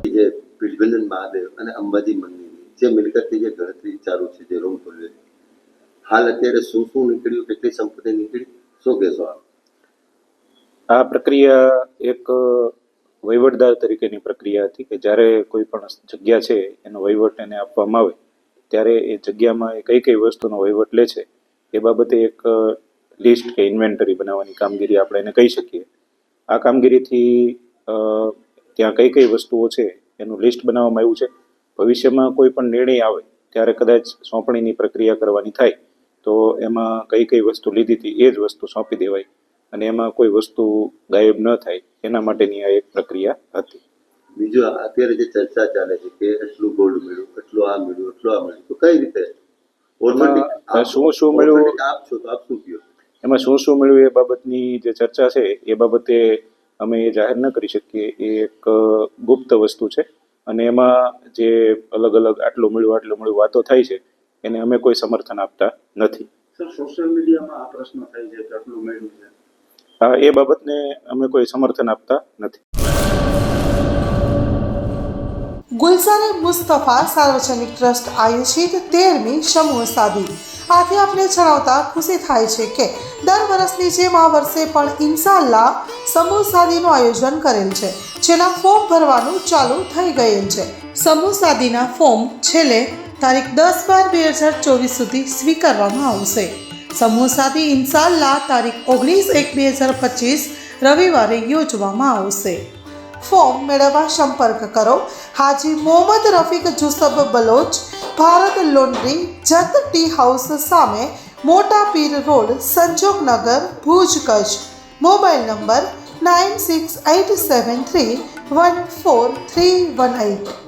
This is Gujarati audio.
જે ભીલભંજન મહાદેવ અને અંબાજી મંદિરની જે મિલકતની જે ગણતરી ચાલુ છે, જે રોલ ખોલ્યો છે, હાલ અત્યારે શું શું નીકળ્યું, કેટલી સંપત્તિ નીકળી, શું કહેશો આપ? આ પ્રક્રિયા એક વહીવટદાર તરીકેની પ્રક્રિયા હતી કે જ્યારે કોઈ પણ જગ્યા છે એનો વહીવટ એને આપવામાં આવે ત્યારે એ જગ્યામાં એ કઈ કઈ વસ્તુનો વહીવટ લે છે એ બાબતે એક લિસ્ટ કે ઇન્વેન્ટરી બનાવવાની કામગીરી આપણે એને કહી શકીએ. આ કામગીરીથી ત્યાં કઈ કઈ વસ્તુઓ છે એનું લિસ્ટ બનાવવામાં આવ્યું છે. ભવિષ્યમાં કોઈ પણ નિર્ણય આવે ત્યારે કદાચ સોંપણીની પ્રક્રિયા કરવાની થાય તો એમાં કઈ કઈ વસ્તુ લીધી હતી એ જ વસ્તુ સોંપી દેવાય અને એમાં કોઈ વસ્તુ ગાયબ ન થાય એના માટેની આ એક પ્રક્રિયા હતી. બીજું અત્યારે જે ચર્ચા ચાલે છે કે એટલું ગોલ્ડ મળ્યું, એટલું આ મળ્યું, એટલું આ મળ્યું, તો કઈ રીતે શું મળ્યું, આપ છો તો આપ શું કહો? એમાં શું મળ્યું એ બાબતની જે ચર્ચા છે એ બાબતે અમે એ જાહેર ન કરી શકીએ. એ એક ગુપ્ત વસ્તુ છે અને એમાં જે અલગ અલગ આટલું મળ્યું વાતો થાય છે એને અમે કોઈ સમર્થન આપતા નથી. સર, સોશિયલ મીડિયામાં આ પ્રશ્ન થાય છે કે આટલું મળ્યું છે, એ બાબતને અમે કોઈ સમર્થન આપતા નથી. ગુલશન મુસ્તફા સાર્વજનિક ટ્રસ્ટ આયોજિત 13મી સમૂહ સાદી. આથી આપણે જણાવતા ખુશી થાય છે કે દર વર્ષની જેમ આ વર્ષે પણ ઇન્શાઅલ્લાહ સમૂહ સાદીનું આયોજન કરેલ છે, જેના ફોર્મ ભરવાનું ચાલુ થઈ ગયેલ છે. સમૂહ સાદીના ફોર્મ છેલ્લે તારીખ 10/12/2024 સુધી સ્વીકારવામાં આવશે. સમૂહ સાદી ઇન્શાઅલ્લાહ તારીખ 19/1/2025 રવિવારે યોજવામાં આવશે. ફોર્મ મેળવવા સંપર્ક કરો Haji Mohammad Rafiq Jusab Baloch, Bharat laundry, Jat tea house સામે, Mota Pir road, Sanjognagar, Bhuj, Kutch. Mobile number 9687314318.